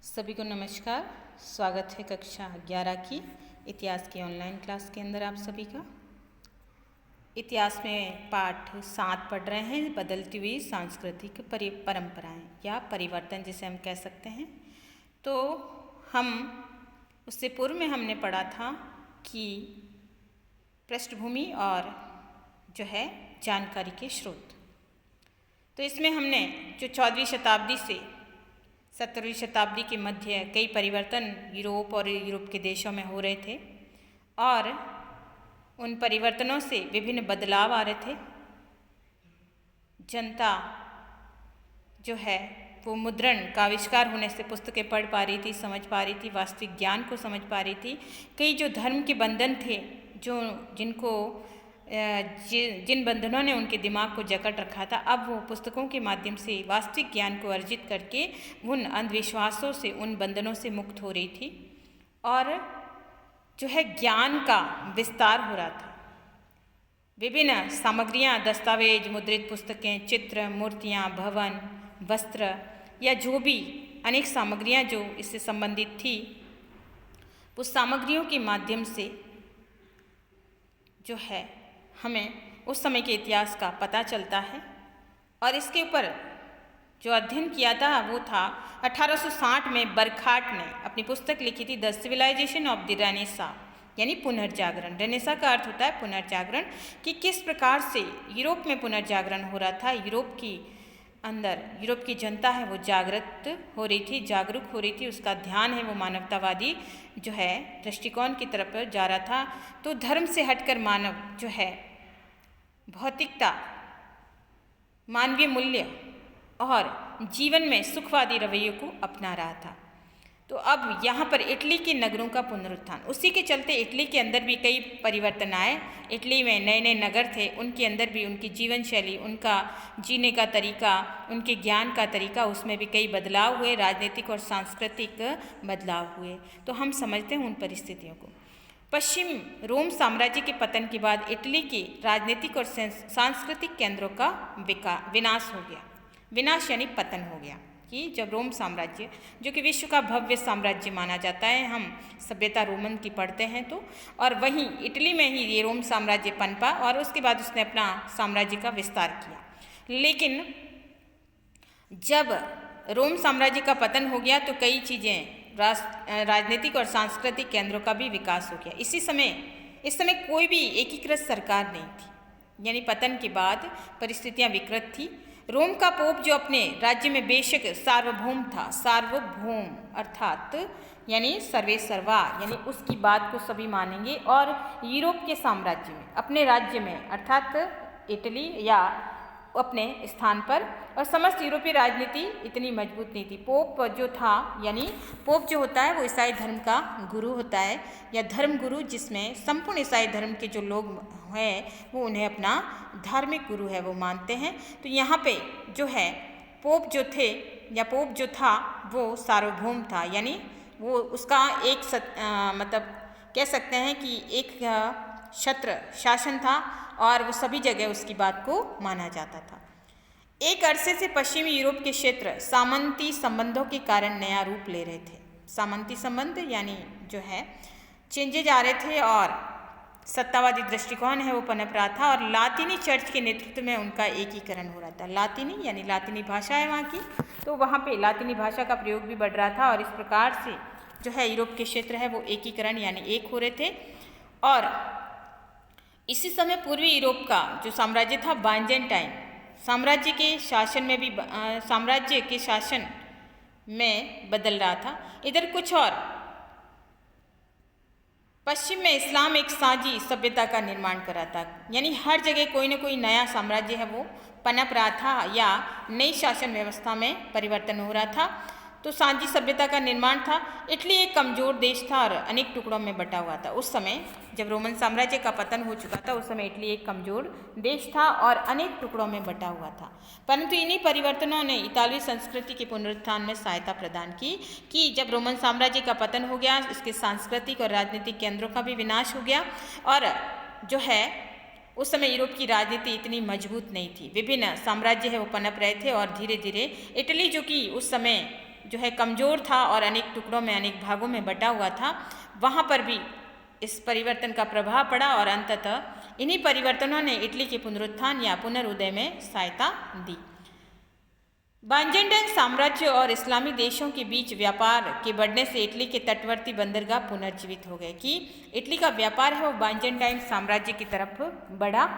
सभी को नमस्कार। स्वागत है कक्षा 11 की इतिहास की ऑनलाइन क्लास के अंदर आप सभी का। इतिहास में पाठ 7 पढ़ रहे हैं, बदलती हुई सांस्कृतिक परंपराएं या परिवर्तन जिसे हम कह सकते हैं। तो हम उससे पूर्व में हमने पढ़ा था कि पृष्ठभूमि और जो है जानकारी के स्रोत। तो इसमें हमने जो 14वीं शताब्दी से 17वीं शताब्दी के मध्य कई परिवर्तन यूरोप और यूरोप के देशों में हो रहे थे और उन परिवर्तनों से विभिन्न बदलाव आ रहे थे। जनता जो है वो मुद्रण का आविष्कार होने से पुस्तकें पढ़ पा रही थी, समझ पा रही थी, वास्तविक ज्ञान को समझ पा रही थी। कई जो धर्म के बंधन थे, जिन बंधनों ने उनके दिमाग को जकड़ रखा था, अब वो पुस्तकों के माध्यम से वास्तविक ज्ञान को अर्जित करके उन अंधविश्वासों से, उन बंधनों से मुक्त हो रही थी और जो है ज्ञान का विस्तार हो रहा था। विभिन्न सामग्रियाँ, दस्तावेज, मुद्रित पुस्तकें, चित्र, मूर्तियाँ, भवन, वस्त्र या जो भी अनेक सामग्रियाँ जो इससे संबंधित थी, उस सामग्रियों के माध्यम से जो है हमें उस समय के इतिहास का पता चलता है। और इसके ऊपर जो अध्ययन किया था वो था 1860 में बरखाट ने अपनी पुस्तक लिखी थी, the civilization of the renaissance, यानी पुनर्जागरण। रेनेसा का अर्थ होता है पुनर्जागरण, कि किस प्रकार से यूरोप में पुनर्जागरण हो रहा था। यूरोप की जनता है वो जागृत हो रही थी, जागरूक हो रही थी, उसका ध्यान है वो मानवतावादी जो है दृष्टिकोण की तरफ जा रहा था। तो धर्म से हटकर मानव जो है भौतिकता, मानवीय मूल्य और जीवन में सुखवादी रवैये को अपना रहा था। तो अब यहाँ पर इटली के नगरों का पुनरुत्थान, उसी के चलते इटली के अंदर भी कई परिवर्तन आए। इटली में नए नए नगर थे, उनके अंदर भी उनकी जीवन शैली, उनका जीने का तरीका, उनके ज्ञान का तरीका, उसमें भी कई बदलाव हुए, राजनीतिक और सांस्कृतिक बदलाव हुए। तो हम समझते हैं उन परिस्थितियों को। पश्चिम रोम साम्राज्य के पतन के बाद इटली के राजनीतिक और सांस्कृतिक केंद्रों का विनाश हो गया। विनाश यानी पतन हो गया कि जब रोम साम्राज्य, जो कि विश्व का भव्य साम्राज्य माना जाता है, हम सभ्यता रोमन की पढ़ते हैं तो, और वहीं इटली में ही ये रोम साम्राज्य पनपा और उसके बाद उसने अपना साम्राज्य का विस्तार किया। लेकिन जब रोम साम्राज्य का पतन हो गया तो कई चीज़ें, राजनीतिक और सांस्कृतिक केंद्रों का भी विकास हो गया। इस समय कोई भी एकीकृत सरकार नहीं थी, यानी पतन के बाद परिस्थितियां विकृत थी। रोम का पोप जो अपने राज्य में बेशक सार्वभौम था, सार्वभौम अर्थात यानी सर्वे सर्वा, यानी उसकी बात को सभी मानेंगे, और यूरोप के साम्राज्य में, अपने राज्य में अर्थात इटली या अपने स्थान पर, और समस्त यूरोपीय राजनीति इतनी मजबूत नहीं थी। पोप जो था, यानी पोप जो होता है वो ईसाई धर्म का गुरु होता है, या धर्म गुरु, जिसमें संपूर्ण ईसाई धर्म के जो लोग हैं वो उन्हें अपना धार्मिक गुरु है वो मानते हैं। तो यहाँ पे जो है पोप जो थे या पोप जो था वो सार्वभौम था, यानी वो उसका एक मतलब कह सकते हैं कि एक छत्र शासन था और वो सभी जगह उसकी बात को माना जाता था। एक अरसे से पश्चिमी यूरोप के क्षेत्र सामंती संबंधों के कारण नया रूप ले रहे थे। सामंती संबंध यानी जो है चेंजेज आ रहे थे और सत्तावादी दृष्टिकोण है वो पनप रहा था, और लातीनी चर्च के नेतृत्व में उनका एकीकरण हो रहा था। लातीनी यानी लातीनी भाषा है वहाँ की, तो वहाँ पे लातीनी भाषा का प्रयोग भी बढ़ रहा था और इस प्रकार से जो है यूरोप के क्षेत्र है वो एकीकरण यानी एक हो रहे थे। और इसी समय पूर्वी यूरोप का जो साम्राज्य था, बाइजेंटाइन साम्राज्य के शासन में बदल रहा था। इधर कुछ और पश्चिम में इस्लाम एक साझी सभ्यता का निर्माण कर रहा था, यानी हर जगह कोई न कोई नया साम्राज्य है वो पनप रहा था या नई शासन व्यवस्था में परिवर्तन हो रहा था। तो साझी सभ्यता का निर्माण था। इटली एक कमजोर देश था और अनेक टुकड़ों में बटा हुआ था। उस समय जब रोमन साम्राज्य का पतन हो चुका था, उस समय इटली एक कमजोर देश था और अनेक टुकड़ों में बटा हुआ था। परंतु इन्हीं परिवर्तनों ने इतालवी संस्कृति के पुनरुत्थान में सहायता प्रदान की कि जब रोमन साम्राज्य का पतन हो गया, इसके सांस्कृतिक और राजनीतिक केंद्रों का भी विनाश हो गया और जो है उस समय यूरोप की राजनीति इतनी मजबूत नहीं थी। विभिन्न साम्राज्य है वो पनप रहे थे और धीरे धीरे इटली, जो कि उस समय जो है कमज़ोर था और अनेक टुकड़ों में अनेक भागों में बटा हुआ था, वहाँ पर भी इस परिवर्तन का प्रभाव पड़ा और अंततः इन्हीं परिवर्तनों ने इटली के पुनरुत्थान या पुनरुदय में सहायता दी। बाइजेंटाइन साम्राज्य और इस्लामी देशों के बीच व्यापार के बढ़ने से इटली के तटवर्ती बंदरगाह पुनर्जीवित हो गए कि इटली का व्यापार है वो बाइजेंटाइन साम्राज्य की तरफ बढ़ा।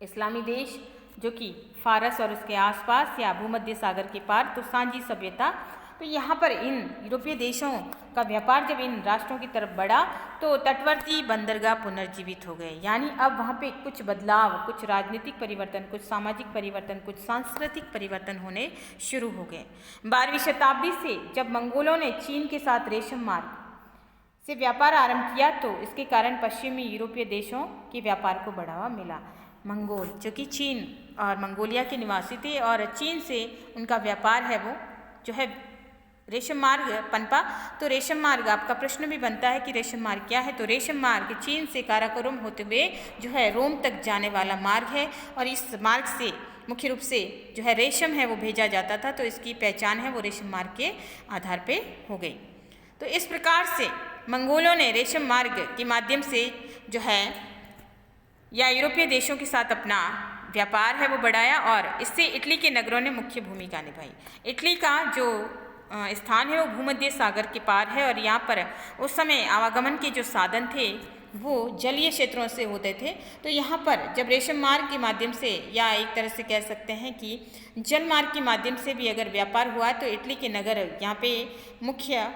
इस्लामी देश जो कि फारस और उसके आसपास या भूमध्य सागर के पार, तो सांझी सभ्यता, तो यहाँ पर इन यूरोपीय देशों का व्यापार जब इन राष्ट्रों की तरफ बढ़ा तो तटवर्ती बंदरगाह पुनर्जीवित हो गए। यानी अब वहाँ पे कुछ बदलाव, कुछ राजनीतिक परिवर्तन, कुछ सामाजिक परिवर्तन, कुछ सांस्कृतिक परिवर्तन होने शुरू हो गए। 12वीं शताब्दी से जब मंगोलों ने चीन के साथ रेशम मार्ग से व्यापार आरंभ किया तो इसके कारण पश्चिमी यूरोपीय देशों के व्यापार को बढ़ावा मिला। मंगोल जो कि चीन और मंगोलिया के निवासी थे और चीन से उनका व्यापार है वो जो है रेशम मार्ग पनपा। तो रेशम मार्ग, आपका प्रश्न भी बनता है कि रेशम मार्ग क्या है, तो रेशम मार्ग चीन से काराकोरम होते हुए जो है रोम तक जाने वाला मार्ग है और इस मार्ग से मुख्य रूप से जो है रेशम है वो भेजा जाता था, तो इसकी पहचान है वो रेशम मार्ग के आधार पे हो गई। तो इस प्रकार से मंगोलों ने रेशम मार्ग के माध्यम से जो है या यूरोपीय देशों के साथ अपना व्यापार है वो बढ़ाया और इससे इटली के नगरों ने मुख्य भूमिका निभाई। इटली का जो स्थान है वो भूमध्य सागर के पार है और यहाँ पर उस समय आवागमन के जो साधन थे वो जलीय क्षेत्रों से होते थे। तो यहाँ पर जब रेशम मार्ग के माध्यम से या एक तरह से कह सकते हैं कि जल मार्ग के माध्यम से भी अगर व्यापार हुआ तो इटली के नगर यहाँ पे मुख्य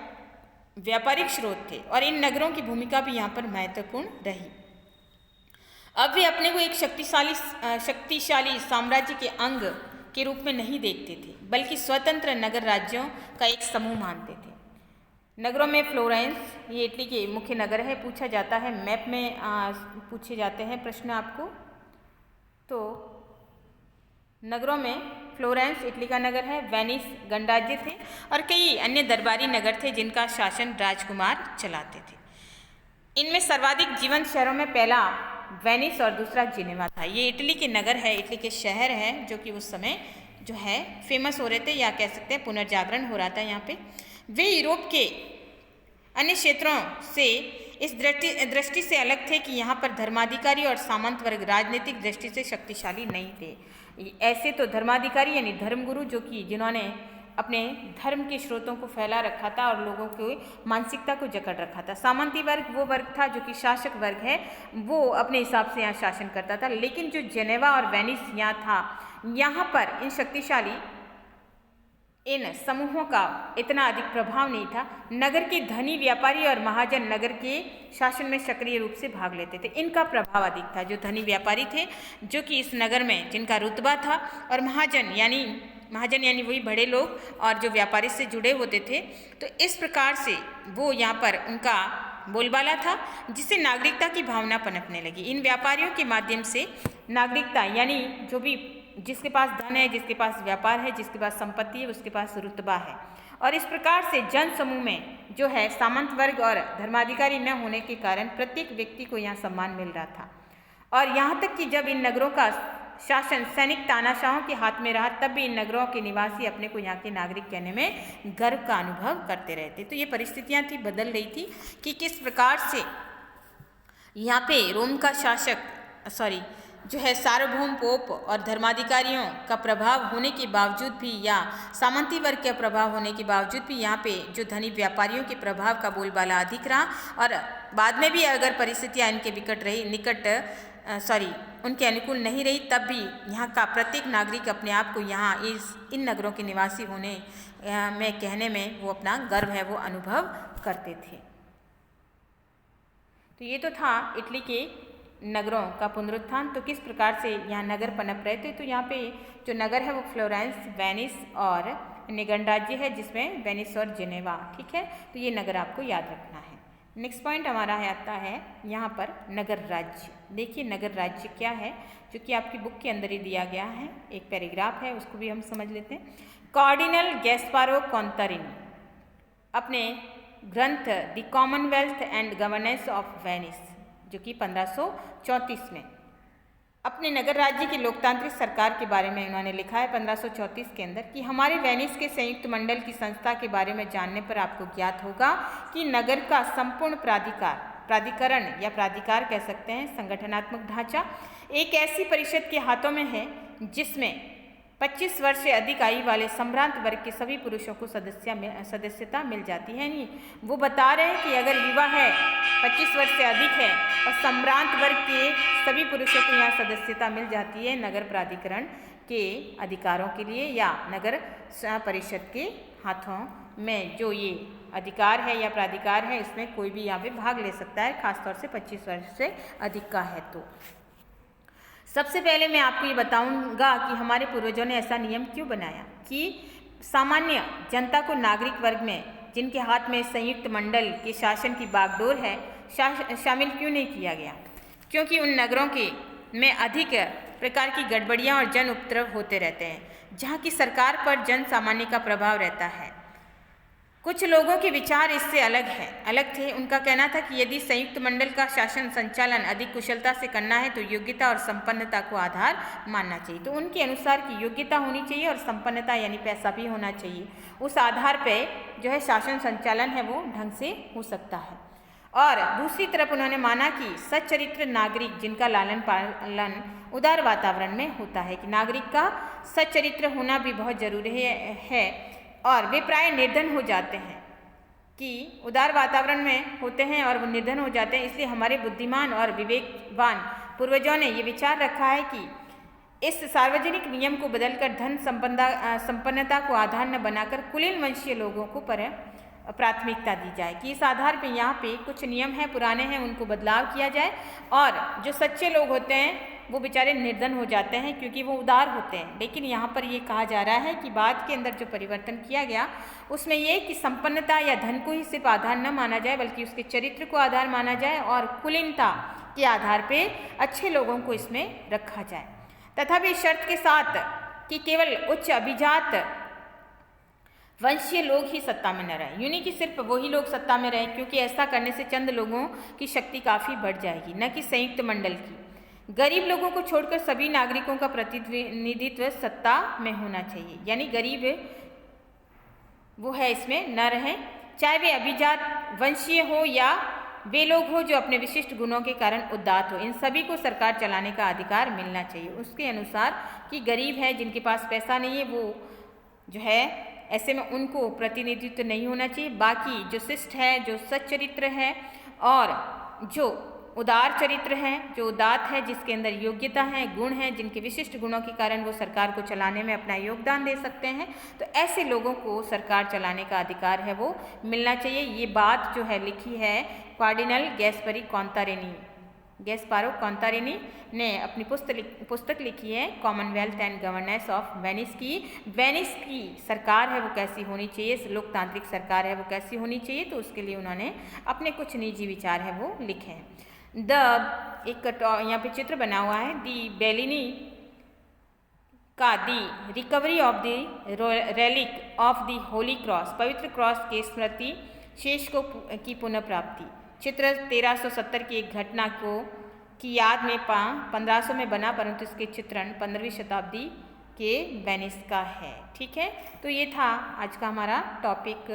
व्यापारिक स्रोत थे और इन नगरों की भूमिका भी यहाँ पर महत्वपूर्ण रही। अब वे अपने को एक शक्तिशाली साम्राज्य के अंग के रूप में नहीं देखते थे बल्कि स्वतंत्र नगर राज्यों का एक समूह मानते थे। नगरों में फ्लोरेंस, ये इटली के मुख्य नगर है, पूछा जाता है मैप में पूछे जाते हैं प्रश्न आपको। तो नगरों में फ्लोरेंस इटली का नगर है, वेनिस गणराज्य थे और कई अन्य दरबारी नगर थे जिनका शासन राजकुमार चलाते थे। इनमें सर्वाधिक जीवंत शहरों में पहला वेनिस और दूसरा जिनेवा था। ये इटली के नगर है, इटली के शहर हैं जो कि उस समय जो है फेमस हो रहे थे या कह सकते हैं पुनर्जागरण हो रहा था यहाँ पे। वे यूरोप के अन्य क्षेत्रों से इस दृष्टि से अलग थे कि यहाँ पर धर्माधिकारी और सामंत वर्ग राजनीतिक दृष्टि से शक्तिशाली नहीं थे। ऐसे तो धर्माधिकारी यानी धर्मगुरु जो कि जिन्होंने अपने धर्म के स्रोतों को फैला रखा था और लोगों की मानसिकता को जकड़ रखा था। सामंती वर्ग वो वर्ग था जो कि शासक वर्ग है, वो अपने हिसाब से यहाँ शासन करता था। लेकिन जो जेनेवा और वेनिस यहाँ था, यहाँ पर इन शक्तिशाली इन समूहों का इतना अधिक प्रभाव नहीं था। नगर के धनी व्यापारी और महाजन नगर के शासन में सक्रिय रूप से भाग लेते थे, इनका प्रभाव अधिक था। जो धनी व्यापारी थे जो कि इस नगर में जिनका रुतबा था, और महाजन यानी वही बड़े लोग और जो व्यापारी से जुड़े होते थे, तो इस प्रकार से वो यहाँ पर उनका बोलबाला था जिससे नागरिकता की भावना पनपने लगी। इन व्यापारियों के माध्यम से नागरिकता यानी जो भी जिसके पास धन है, जिसके पास व्यापार है, जिसके पास संपत्ति है, उसके पास रुतबा है। और इस प्रकार से जन समूह में जो है सामंत वर्ग और धर्माधिकारी न होने के कारण प्रत्येक व्यक्ति को यहाँ सम्मान मिल रहा था। और यहाँ तक कि जब इन नगरों का शासन सैनिक तानाशाहों के हाथ में रहा, तब भी इन नगरों के निवासी अपने को यहाँ के नागरिक कहने में गर्व का अनुभव करते रहते। तो ये परिस्थितियाँ थी, बदल रही थी कि किस प्रकार से यहाँ पे रोम का शासक जो है सार्वभौम पोप और धर्माधिकारियों का प्रभाव होने के बावजूद भी या सामंती वर्ग का प्रभाव होने के बावजूद भी यहाँ पे जो धनी व्यापारियों के प्रभाव का बोलबाला अधिक रहा। और बाद में भी अगर परिस्थितियाँ इनके उनके अनुकूल नहीं रही, तब भी यहाँ का प्रत्येक नागरिक अपने आप को यहाँ इन नगरों के निवासी होने में कहने में वो अपना गर्व है वो अनुभव करते थे। तो ये तो था इटली के नगरों का पुनरुत्थान। तो किस प्रकार से यहाँ नगर पनप रहे थे, तो यहाँ पे जो नगर है वो फ्लोरेंस, वेनिस और गणराज्य है जिसमें वेनिस और जिनेवा, ठीक है। तो ये नगर आपको याद रखना है। नेक्स्ट पॉइंट हमारा आता है यहाँ पर नगर राज्य। देखिए नगर राज्य क्या है, जो कि आपकी बुक के अंदर ही दिया गया है, एक पैराग्राफ है, उसको भी हम समझ लेते हैं। कार्डिनल गैस्पारो कॉन्तारिनी अपने ग्रंथ the Commonwealth and governance of Venice जो कि 1534 में अपने नगर राज्य की लोकतांत्रिक सरकार के बारे में उन्होंने लिखा है 1534 के अंदर कि हमारे वेनिस के संयुक्त मंडल की संस्था के बारे में जानने पर आपको ज्ञात होगा कि नगर का संपूर्ण प्राधिकरण या प्राधिकार कह सकते हैं, संगठनात्मक ढांचा एक ऐसी परिषद के हाथों में है जिसमें 25 वर्ष से अधिक आयु वाले सम्भ्रांत वर्ग के सभी पुरुषों को सदस्यता मिल जाती है। नहीं, वो बता रहे हैं कि अगर युवा है, 25 वर्ष से अधिक है और सम्भ्रांत वर्ग के सभी पुरुषों को यहाँ सदस्यता मिल जाती है नगर प्राधिकरण के अधिकारों के लिए या नगर परिषद के हाथों में जो ये अधिकार है या प्राधिकार है, इसमें कोई भी यहाँ पे भाग ले सकता है, खासतौर से 25 वर्ष से अधिक का है। तो सबसे पहले मैं आपको ये बताऊंगा कि हमारे पूर्वजों ने ऐसा नियम क्यों बनाया कि सामान्य जनता को नागरिक वर्ग में जिनके हाथ में संयुक्त मंडल के शासन की बागडोर है शामिल क्यों नहीं किया गया, क्योंकि उन नगरों के में अधिक प्रकार की गड़बड़ियां और जन उपद्रव होते रहते हैं, जहां की सरकार पर जन सामान्य का प्रभाव रहता है। कुछ लोगों के विचार इससे अलग थे। उनका कहना था कि यदि संयुक्त मंडल का शासन संचालन अधिक कुशलता से करना है तो योग्यता और संपन्नता को आधार मानना चाहिए। तो उनके अनुसार की योग्यता होनी चाहिए और संपन्नता यानी पैसा भी होना चाहिए। उस आधार पे जो है शासन संचालन है वो ढंग से हो सकता है। और दूसरी तरफ उन्होंने माना कि सच्चरित्र नागरिक जिनका लालन पालन उदार वातावरण में होता है, कि नागरिक का सच्चरित्र होना भी बहुत जरूरी है और वे प्राय निर्धन हो जाते हैं, कि उदार वातावरण में होते हैं और वो निर्धन हो जाते हैं। इसलिए हमारे बुद्धिमान और विवेकवान पूर्वजों ने ये विचार रखा है कि इस सार्वजनिक नियम को बदलकर धन संपन्नता को आधार न बनाकर कुलीन वंशीय लोगों को प्राथमिकता दी जाए, कि इस आधार पे यहाँ पे कुछ नियम हैं पुराने हैं उनको बदलाव किया जाए और जो सच्चे लोग होते हैं वो बेचारे निर्धन हो जाते हैं क्योंकि वो उदार होते हैं। लेकिन यहाँ पर ये कहा जा रहा है कि बाद के अंदर जो परिवर्तन किया गया उसमें ये कि संपन्नता या धन को ही सिर्फ आधार न माना जाए बल्कि उसके चरित्र को आधार माना जाए और कुलीनता के आधार पे अच्छे लोगों को इसमें रखा जाए, तथा भी शर्त के साथ कि केवल उच्च अभिजात वंशीय लोग ही सत्ता में न रहें, यूनी कि सिर्फ वही लोग सत्ता में रहें, क्योंकि ऐसा करने से चंद लोगों की शक्ति काफ़ी बढ़ जाएगी, न कि संयुक्त मंडल की। गरीब लोगों को छोड़कर सभी नागरिकों का प्रतिनिधित्व सत्ता में होना चाहिए, यानी गरीब वो है इसमें न रहें, चाहे वे अभिजात वंशीय हो या वे लोग हो जो अपने विशिष्ट गुणों के कारण उदात्त हो। इन सभी को सरकार चलाने का अधिकार मिलना चाहिए उसके अनुसार, कि गरीब है जिनके पास पैसा नहीं है वो जो है ऐसे में उनको प्रतिनिधित्व नहीं होना चाहिए। बाकी जो शिष्ट है, जो सच्चरित्र है और जो उदार चरित्र है, जो उदात्त है, जिसके अंदर योग्यता है, गुण है, जिनके विशिष्ट गुणों के कारण वो सरकार को चलाने में अपना योगदान दे सकते हैं, तो ऐसे लोगों को सरकार चलाने का अधिकार है वो मिलना चाहिए। ये बात जो है लिखी है कार्डिनल गैस्पारो कॉन्तारेनी ने अपनी पुस्तक लिखी है Commonwealth and governance of Venice की। वेनिस की सरकार है वो कैसी होनी चाहिए, लोकतांत्रिक सरकार है वो कैसी होनी चाहिए, तो उसके लिए उन्होंने अपने कुछ निजी विचार है वो लिखे हैं। एक यहाँ पे चित्र बना हुआ है दी बेलिनी का the recovery of the relic of the holy cross, पवित्र क्रॉस के स्मृति शेष की पुनः प्राप्ति। चित्र 1370 की एक घटना की याद में 1500 में बना, परंतु इसके चित्रण 15वीं शताब्दी के वेनिस का है। ठीक है, तो ये था आज का हमारा टॉपिक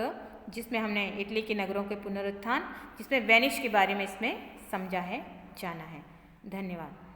जिसमें हमने इटली के नगरों के पुनरुत्थान, जिसमें वेनिस के बारे में इसमें समझा है, जाना है। धन्यवाद।